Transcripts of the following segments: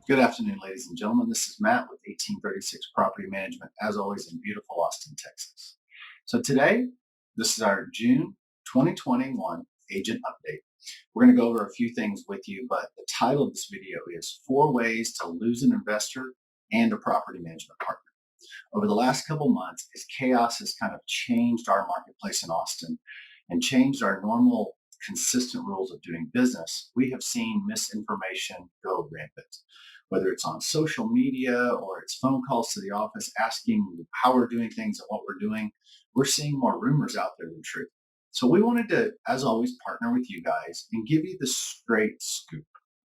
Good afternoon, ladies and gentlemen. This is Matt with 1836 Property Management, as always in beautiful Austin, Texas. So today, this is our June 2021 agent update. We're going to go over a few things with you, but the title of this video is 4 Ways to Lose an Investor and a Property Management Partner. Over the last couple months, as chaos has kind of changed our marketplace in Austin and changed our normal consistent rules of doing business, we have seen misinformation go rampant. Whether it's on social media or it's phone calls to the office asking how we're doing things and what we're doing, we're seeing more rumors out there than truth. So we wanted to, as always, partner with you guys and give you the straight scoop.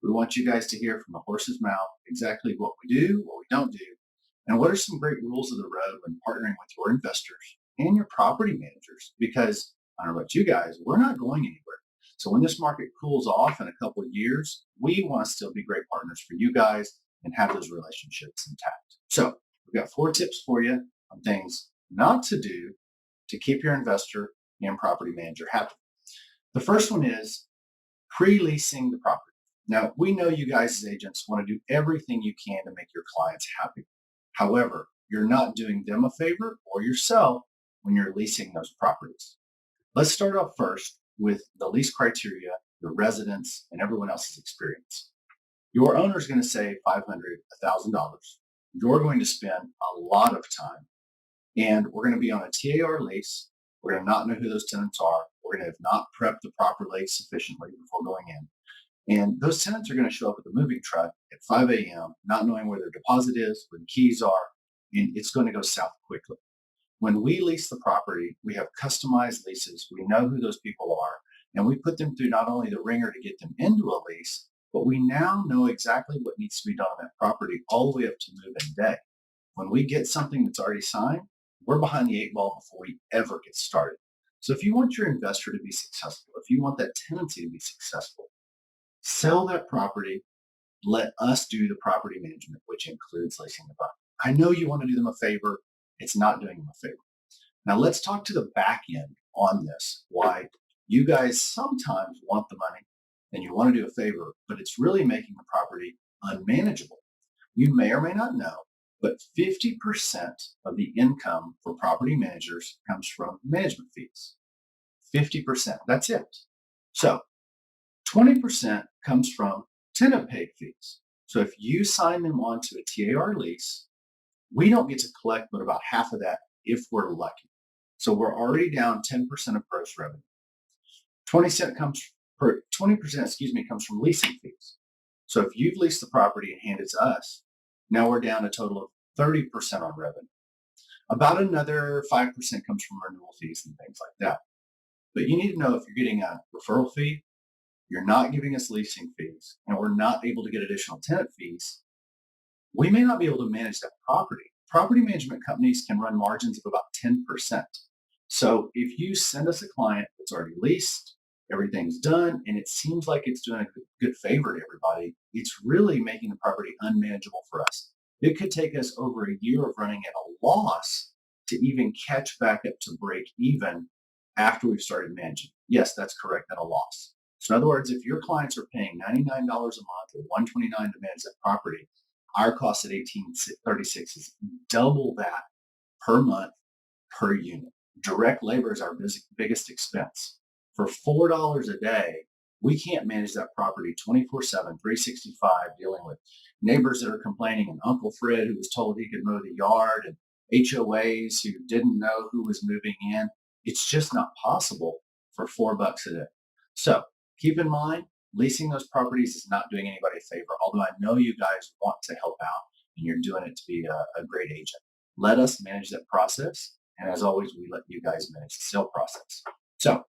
We want you guys to hear from the horse's mouth exactly what we do, what we don't do, and what are some great rules of the road when partnering with your investors and your property managers? Because I don't know about you guys, we're not going anywhere. So when this market cools off in a couple of years, we want to still be great partners for you guys and have those relationships intact. So we've got 4 tips for you on things not to do to keep your investor and property manager happy. The first one is pre-leasing the property. Now, we know you guys as agents want to do everything you can to make your clients happy. However, you're not doing them a favor or yourself when you're leasing those properties. Let's start off first with the lease criteria, the residents, and everyone else's experience. Your owner is going to save $500, $1,000. You're going to spend a lot of time, and we're going to be on a TAR lease. We're going to not know who those tenants are. We're going to have not prepped the proper lease sufficiently before going in. And those tenants are going to show up with a moving truck at 5 a.m., not knowing where their deposit is, where the keys are, and it's going to go south quickly. When we lease the property, we have customized leases. We know who those people are, and we put them through not only the ringer to get them into a lease, but we now know exactly what needs to be done on that property all the way up to move-in day. When we get something that's already signed, we're behind the 8 ball before we ever get started. So if you want your investor to be successful, if you want that tenancy to be successful, sell that property. Let us do the property management, which includes leasing the property. I know you want to do them a favor. It's not doing them a favor. Now let's talk to the back end on this. Why you guys sometimes want the money and you want to do a favor, but it's really making the property unmanageable. You may or may not know, but 50% of the income for property managers comes from management fees. 50%, that's it. So 20% comes from tenant paid fees. So if you sign them onto a TAR lease, we don't get to collect but about half of that if we're lucky. So we're already down 10% of gross revenue. 20% comes from leasing fees. So if you've leased the property and handed it to us, now we're down a total of 30% on revenue. About another 5% comes from renewal fees and things like that. But you need to know if you're getting a referral fee, you're not giving us leasing fees, and we're not able to get additional tenant fees, we may not be able to manage that property. Property management companies can run margins of about 10%. So if you send us a client that's already leased, everything's done, and it seems like it's doing a good favor to everybody, it's really making the property unmanageable for us. It could take us over a year of running at a loss to even catch back up to break even after we've started managing. Yes, that's correct, at a loss. So in other words, if your clients are paying $99 a month or $129 to manage that property, our cost at 1836 is double that per month per unit. Direct labor is our biggest expense. For $4 a day, we can't manage that property 24/7, 365, dealing with neighbors that are complaining and Uncle Fred who was told he could mow the yard and HOAs who didn't know who was moving in. It's just not possible for $4 a day. So keep in mind, leasing those properties is not doing anybody a favor, although I know you guys want to help out and you're doing it to be a great agent. Let us manage that process. And as always, we let you guys manage the sale process. So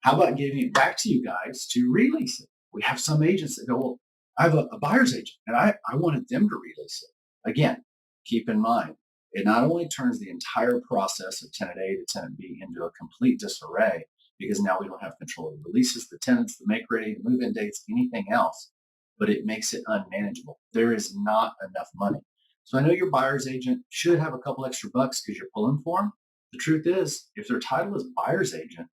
how about giving it back to you guys to release it? We have some agents that go, well, I have a buyer's agent and I wanted them to release it. Again, keep in mind, it not only turns the entire process of tenant A to tenant B into a complete disarray, because now we don't have control of the leases, the tenants, the make ready, the move-in dates, anything else, but it makes it unmanageable. There is not enough money. So I know your buyer's agent should have a couple extra bucks because you're pulling for them. The truth is, if their title is buyer's agent,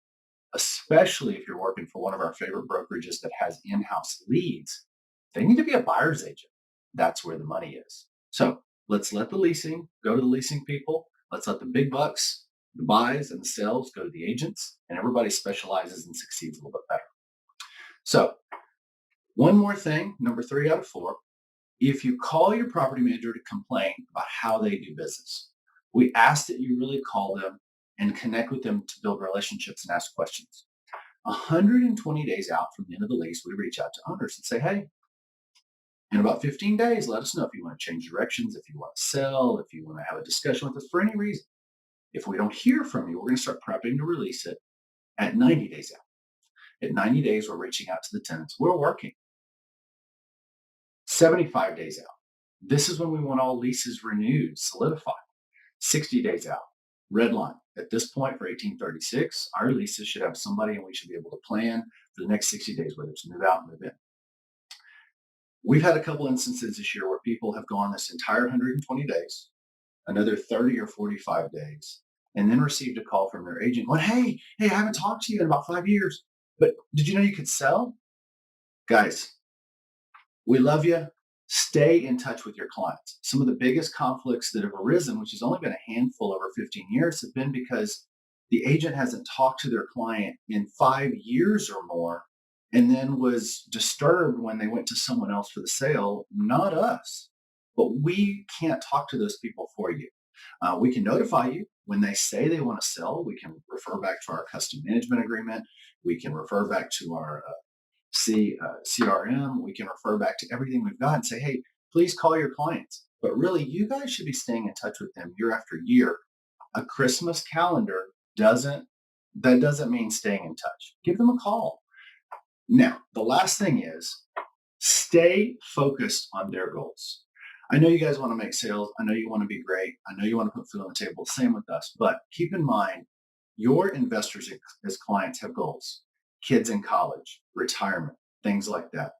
especially if you're working for one of our favorite brokerages that has in-house leads, they need to be a buyer's agent. That's where the money is. So let's let the leasing go to the leasing people. Let's let the big bucks, the buys and the sales go to the agents, and everybody specializes and succeeds a little bit better. So one more thing, number 3 out of 4, if you call your property manager to complain about how they do business, we ask that you really call them and connect with them to build relationships and ask questions. 120 days out from the end of the lease, we reach out to owners and say, hey, in about 15 days, let us know if you want to change directions, if you want to sell, if you want to have a discussion with us for any reason. If we don't hear from you, we're going to start prepping to release it at 90 days out. At 90 days, we're reaching out to the tenants. We're working. 75 days out. This is when we want all leases renewed, solidified. 60 days out. Red line. At this point for 1836, our leases should have somebody and we should be able to plan for the next 60 days, whether it's move out, move in. We've had a couple instances this year where people have gone this entire 120 days, another 30 or 45 days, and then received a call from their agent going, hey, I haven't talked to you in about 5 years, but did you know you could sell? Guys, we love you. Stay in touch with your clients. Some of the biggest conflicts that have arisen, which has only been a handful over 15 years, have been because the agent hasn't talked to their client in 5 years or more, and then was disturbed when they went to someone else for the sale, not us. But we can't talk to those people for you. We can notify you when they say they want to sell. We can refer back to our custom management agreement. We can refer back to our CRM. We can refer back to everything we've got and say, hey, please call your clients. But really, you guys should be staying in touch with them year after year. A Christmas calendar doesn't mean staying in touch. Give them a call. Now, the last thing is stay focused on their goals. I know you guys want to make sales. I know you want to be great. I know you want to put food on the table. Same with us. But keep in mind, your investors as clients have goals. Kids in college, retirement, things like that.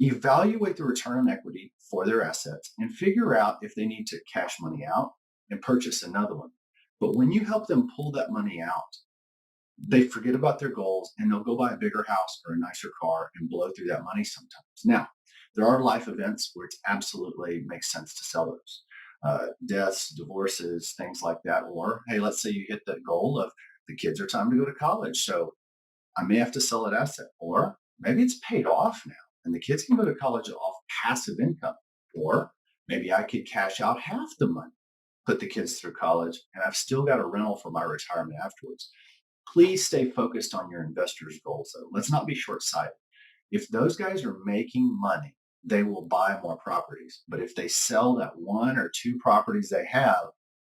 Evaluate the return on equity for their assets and figure out if they need to cash money out and purchase another one. But when you help them pull that money out, they forget about their goals and they'll go buy a bigger house or a nicer car and blow through that money sometimes. Now, there are life events where it absolutely makes sense to sell those. Deaths, divorces, things like that. Or, hey, let's say you hit that goal of the kids are time to go to college. So I may have to sell that asset. Or maybe it's paid off now and the kids can go to college off passive income. Or maybe I could cash out half the money, put the kids through college, and I've still got a rental for my retirement afterwards. Please stay focused on your investors' goals, though. Let's not be short-sighted. If those guys are making money, they will buy more properties. But if they sell that 1 or 2 properties they have,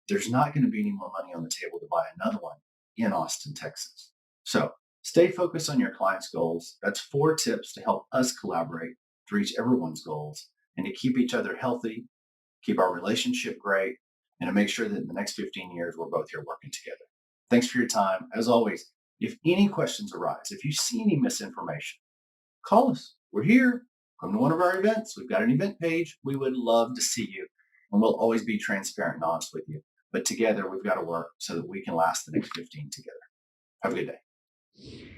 there's not going to be any more money on the table to buy another one in Austin, Texas. So stay focused on your clients' goals. That's 4 tips to help us collaborate to reach everyone's goals and to keep each other healthy, keep our relationship great, and to make sure that in the next 15 years, we're both here working together. Thanks for your time. As always, if any questions arise, if you see any misinformation, call us. We're here. Come to one of our events. We've got an event page. We would love to see you, and we'll always be transparent and honest with you. But together, we've got to work so that we can last the next 15 together. Have a good day.